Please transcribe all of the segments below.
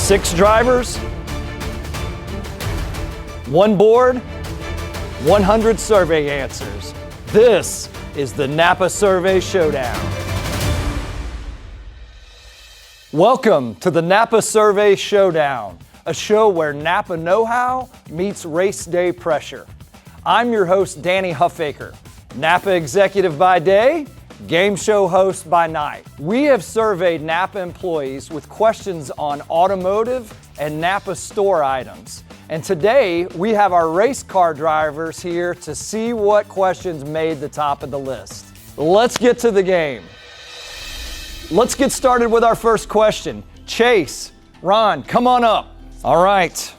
6 drivers, 1 board, 100 survey answers. This is the NAPA Survey Showdown. Welcome to the NAPA Survey Showdown, a show where NAPA know-how meets race day pressure. I'm your host, Danny Huffaker, NAPA executive by day, game show host by night. We have surveyed NAPA employees with questions on automotive and NAPA store items. And today we have our race car drivers here to see what questions made the top of the list. Let's get to the game. Let's get started with our first question. Chase, Ron, come on up. All right.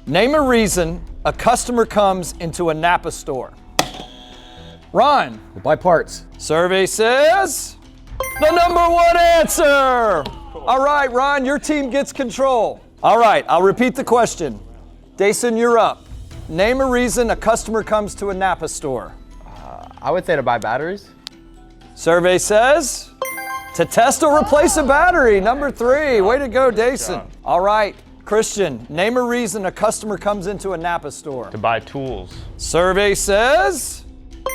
Name a reason a customer comes into a NAPA store. Ron. We'll buy parts. Survey says the number 1 answer. All right, Ron, your team gets control. All right, I'll repeat the question. Daison, you're up. Name a reason a customer comes to a NAPA store. I would say to buy batteries. Survey says to test or replace a battery. Number 3. Way to go, Daison. All right, Christian, name a reason a customer comes into a NAPA store. To buy tools. Survey says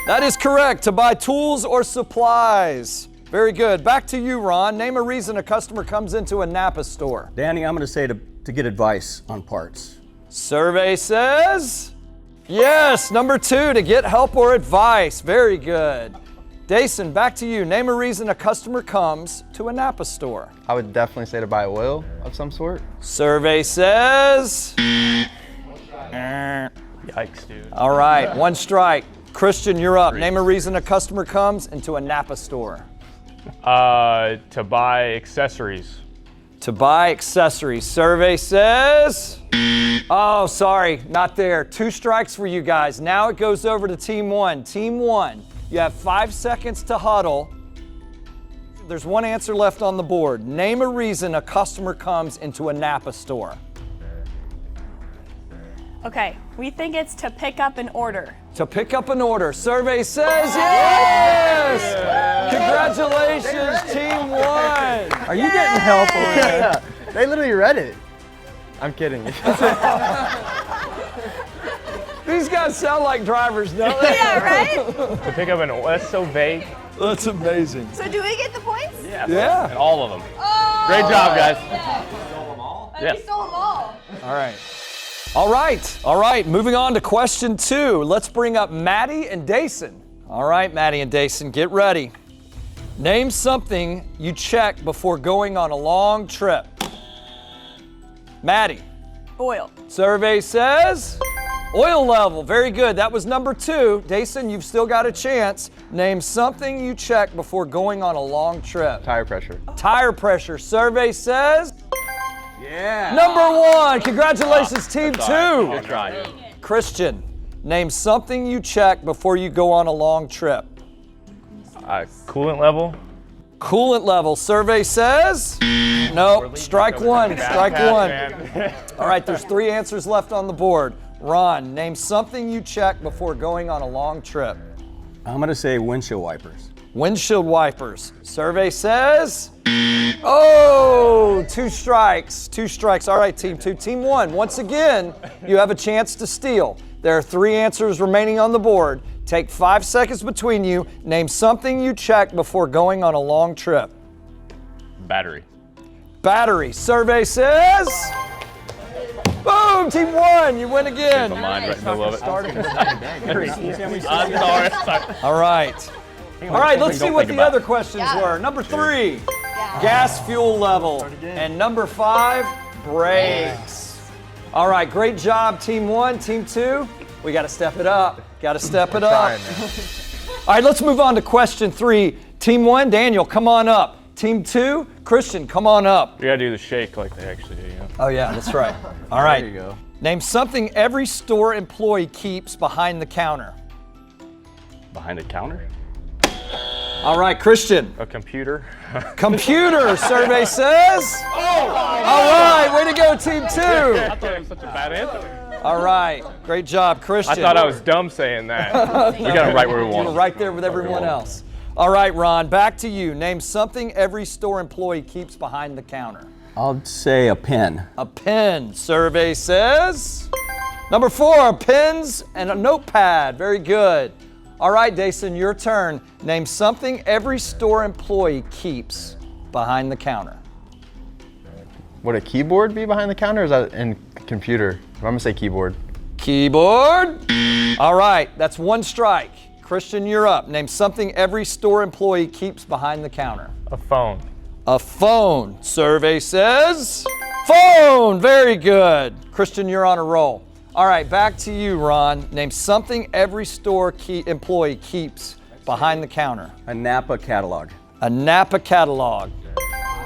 that is correct, to buy tools or supplies. Very good. Back to you, Ron. Name a reason a customer comes into a NAPA store. Danny, I'm going to say to get advice on parts. Survey says yes, number 2, to get help or advice. Very good. Daison, back to you. Name a reason a customer comes to a NAPA store. I would definitely say to buy oil of some sort. Survey says Yikes, dude. all right, 1 strike. Christian, you're up. Name a reason a customer comes into a NAPA store. To buy accessories. To buy accessories. Survey says, oh, sorry, not there. 2 strikes for you guys. Now it goes over to Team 1. Team 1, you have 5 seconds to huddle. There's 1 answer left on the board. Name a reason a customer comes into a NAPA store. Okay, we think it's to pick up an order. To pick up an order. Survey says yes! Congratulations, Team 1. Are you getting help over there? Yeah, they literally read it. I'm kidding. These guys sound like drivers, don't they? Yeah, right? To pick up an oil. That's so vague. That's amazing. So do we get the points? Yeah. And all of them. Oh, Great job, guys. yeah. We stole them all. All right. Moving on to question 2. Let's bring up Maddi and Daison. All right, Maddi and Daison, get ready. Name something you check before going on a long trip. Maddi. Oil. Survey says oil level. Very good. That was number 2. Daison, you've still got a chance. Name something you check before going on a long trip. Tire pressure. Tire pressure. Survey says Yeah. number 1. Congratulations, Team 2. Good try. Christian, name something you check before you go on a long trip. Coolant level. Coolant level. Survey says no. Strike 1. Strike 1. All right, there's 3 answers left on the board. Ron, name something you check before going on a long trip. I'm going to say windshield wipers. Windshield wipers. Survey says oh, 2 strikes. 2 strikes. All right, Team 2. Team 1, once again, you have a chance to steal. There are 3 answers remaining on the board. Take 5 seconds between you. Name something you check before going on a long trip. Battery. Battery. Survey says boom, Team 1, you win again. My mind right in the middle of it. I'm sorry. All right. All right, let's see what the other questions were. Number 3, gas fuel level. And number 5, brakes. All right, great job, Team 1. Team 2, we got to step it up. Got to step it up. All right, let's move on to question 3. Team 1, Daniel, come on up. Team 2, Christian, come on up. You gotta do the shake like they actually do, yeah. Oh yeah, that's right. All right. There you go. Name something every store employee keeps behind the counter. Behind the counter? All right, Christian. A computer. Computer, survey says. All right, way to go, Team 2. I thought it was such a bad answer. All right, great job, Christian. I thought I was dumb saying that. We got it right where we You want were it. right there with everyone else. All right, Ron, back to you. Name something every store employee keeps behind the counter. I'll say a pen. A pen. Survey says. Number 4, pens and a notepad. Very good. All right, Daison, your turn. Name something every store employee keeps behind the counter. Would a keyboard be behind the counter or is that in computer? I'm gonna say keyboard. Keyboard. All right, that's 1 strike. Christian, you're up. Name something every store employee keeps behind the counter. A phone. A phone. Survey says phone. Very good. Christian, you're on a roll. All right, back to you, Ron. Name something every store employee keeps behind the counter. A NAPA catalog. A NAPA catalog.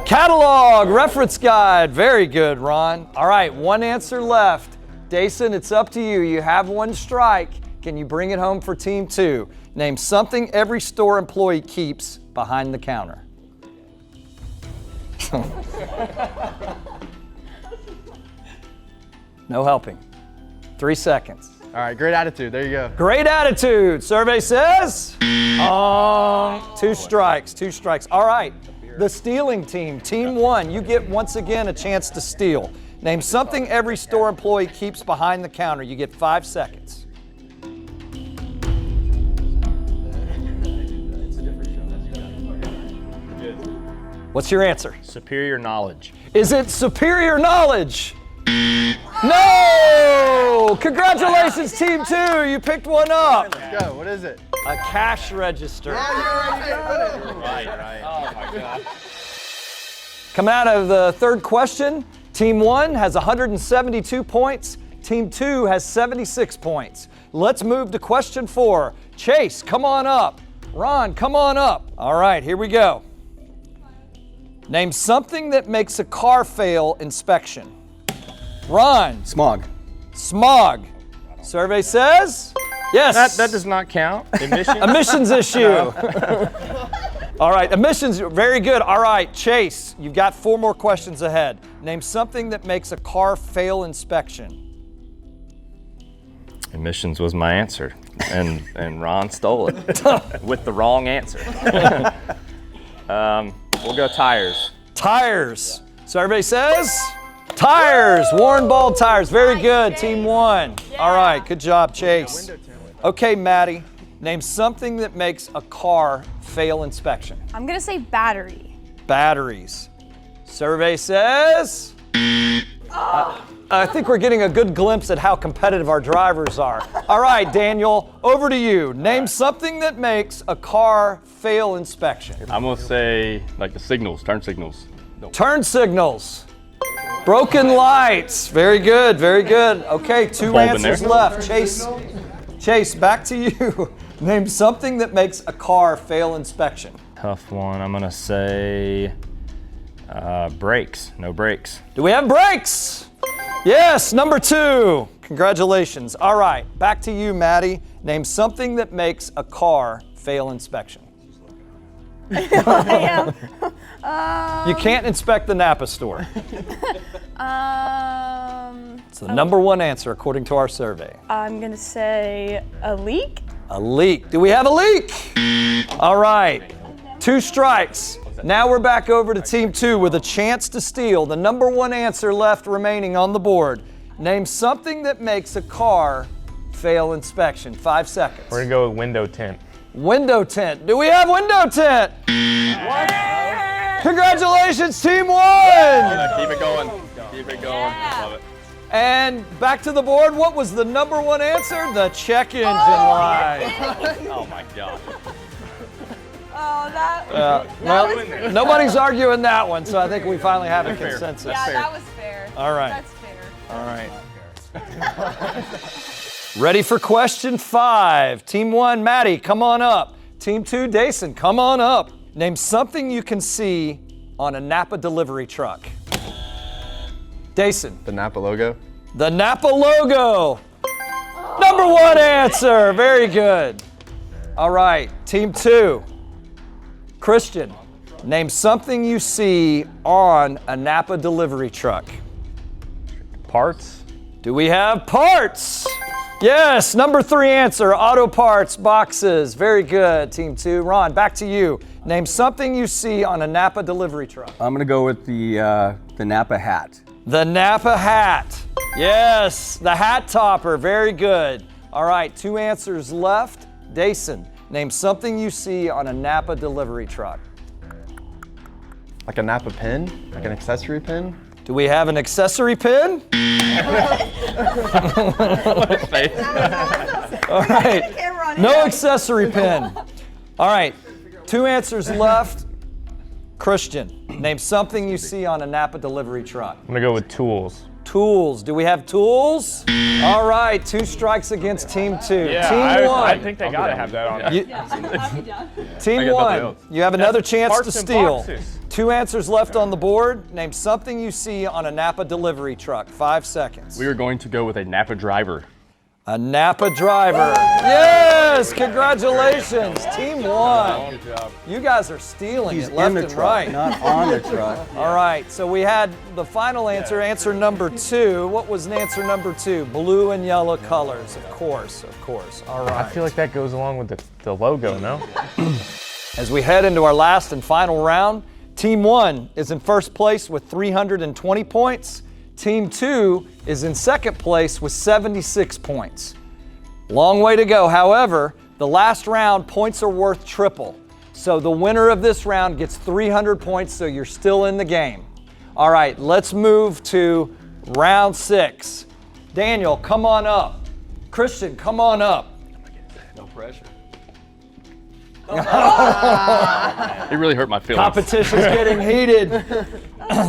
Catalog, reference guide. Very good, Ron. All right, 1 answer left. Daison, it's up to you. You have 1 strike. Can you bring it home for team 2? Name something every store employee keeps behind the counter. No helping. 3 seconds. All right, great attitude. There you go. Great attitude. Survey says 2 strikes. 2 strikes. All right. The stealing team, team 1, you get once again a chance to steal. Name something every store employee keeps behind the counter. You get 5 seconds. What's your answer? Superior knowledge. Is it superior knowledge? No! Congratulations, team 2. You picked one up. Let's go. What is it? A cash register. Right. Oh my God. Coming out of the 3rd question, team 1 has 172 points. Team 2 has 76 points. Let's move to question 4. Chase, come on up. Ron, come on up. All right, here we go. Name something that makes a car fail inspection. Ron. Smog. Smog. Survey says? Yes. That does not count. Emissions. Emissions issue. All right, emissions, very good. All right, Chase, you've got 4 more questions ahead. Name something that makes a car fail inspection. Emissions was my answer, and Ron stole it with the wrong answer. We'll go tires. Tires. Survey says? Tires. Worn ball tires. Very good, team 1. All right, good job, Chase. Okay, Maddi, name something that makes a car fail inspection. I'm gonna say battery. Batteries. Survey says? I think we're getting a good glimpse at how competitive our drivers are. All right, Daniel, over to you. Name something that makes a car fail inspection. I'm gonna say like the signals, turn signals. Turn signals. Broken lights. Very good, very good. Okay, 2 Bulb in answers there. left. Chase, back to you. Name something that makes a car fail inspection. Tough one. I'm gonna say brakes. No brakes. Do we have brakes? Yes, number 2. Congratulations. All right, back to you, Maddi. Name something that makes a car fail inspection. I am. You can't inspect the NAPA store. It's the number 1 answer according to our survey. I'm gonna say a leak. A leak. Do we have a leak? All right, 2 strikes. Now we're back over to team 2 with a chance to steal. The number 1 answer left remaining on the board. Name something that makes a car fail inspection. 5 seconds. We're gonna go with window tint. Window tint. Do we have window tint? Congratulations, team 1! Keep it going. Keep it going. Love it. And back to the board, what was the number 1 answer? The check engine light. Oh my God. Oh, that Well, nobody's arguing that one, so I think we finally have a consensus. yeah, that was fair. All right. That's fair. All right. Ready for question 5. Team 1, Maddi, come on up. Team 2, Daison, come on up. Name something you can see on a NAPA delivery truck. Daison. The NAPA logo. The NAPA logo. Number 1 answer. Very good. All right, team 2. Christian, name something you see on a NAPA delivery truck. Parts. Do we have parts? Yes, number 3 answer, auto parts boxes. Very good, team 2. Ron, back to you. Name something you see on a NAPA delivery truck. I'm gonna go with the NAPA hat. The NAPA hat. Yes, the hat topper. Very good. All right, 2 answers left. Daison, name something you see on a NAPA delivery truck. Like a NAPA pin? Like an accessory pin? Do we have an accessory pin? All right, no accessory pin. All right, 2 answers left. Christian, name something you see on a NAPA delivery truck. I'm gonna go with tools. Tools. Do we have tools? All right, 2 strikes against Team 2. Yeah, Team 1. I think they gotta have that on. Team 1, you have another chance to Parts and steal. boxes. 2 answers left on the board. Name something you see on a NAPA delivery truck. 5 seconds. We are going to go with a NAPA driver. A NAPA driver. Yes, congratulations, Team 1. Good job. You guys are stealing He's it left in the and truck, right. not on the truck. All right, so we had the final answer, answer number 2. What was answer number 2? Blue and yellow colors, of course, of course. All right. I feel like that goes along with the logo, no? As we head into our last and final round, Team 1 is in first place with 320 points. Team 2 is in second place with 76 points. Long way to go. However, the last round, points are worth triple. So the winner of this round gets 300 points, so you're still in the game. All right, let's move to round 6. Daniel, come on up. Christian, come on up. No pressure. It really hurt my feelings. Competition's getting heated.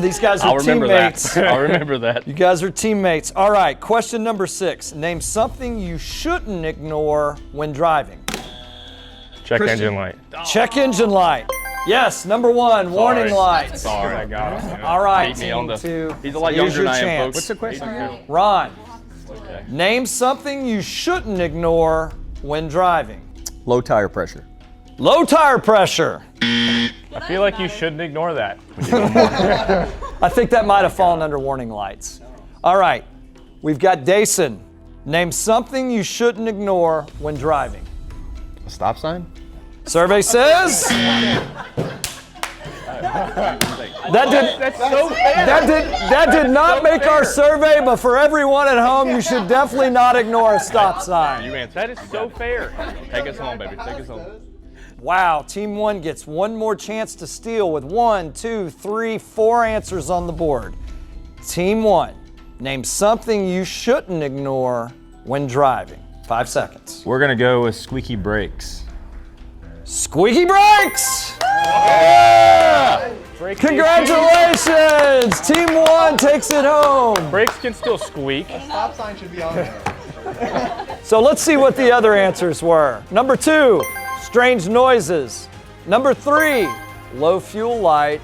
These guys are I'll remember teammates. that. I'll remember that. You guys are teammates. All right, question number 6. Name something you shouldn't ignore when driving. Check Christian. engine light. Check engine light. Yes, number 1, warning lights. Sorry, I got it. All right, Beat me on team the- 2. He's a lot Here's younger your than I am, chance. folks. What's the question again? Ron, Okay. name something you shouldn't ignore when driving. Low tire pressure. Low tire pressure. I feel like you shouldn't ignore that. I think that might have fallen under warning lights. All right, we've got Daison. Name something you shouldn't ignore when driving. A stop sign? Survey says that did not make our survey, but for everyone at home, you should definitely not ignore a stop sign. You answered. That is so fair. Take us home, baby. Take us home. Wow, Team 1 gets one more chance to steal with 1, 2, 3, 4 answers on the board. Team 1, name something you shouldn't ignore when driving. 5 seconds. We're gonna go with squeaky brakes. Squeaky brakes! Yeah! Congratulations! Team 1 takes it home. Brakes can still squeak. Stop sign should be on there. So let's see what the other answers were. Number 2, strange noises. Number 3, low fuel light.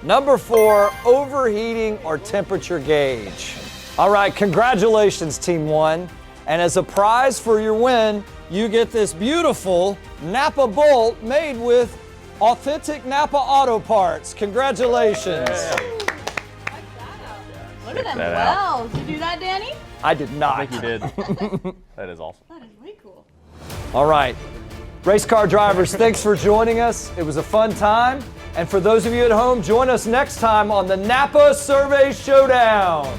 Number 4, overheating or temperature gauge. All right, congratulations, Team 1. And as a prize for your win, you get this beautiful NAPA Bolt made with authentic NAPA auto parts. Congratulations. Look at them that out. wells. Did you do that, Danny? I did not. I think you did. That is awesome. That is way cool. All right. Race car drivers, thanks for joining us. It was a fun time. And for those of you at home, join us next time on the NAPA Survey Showdown.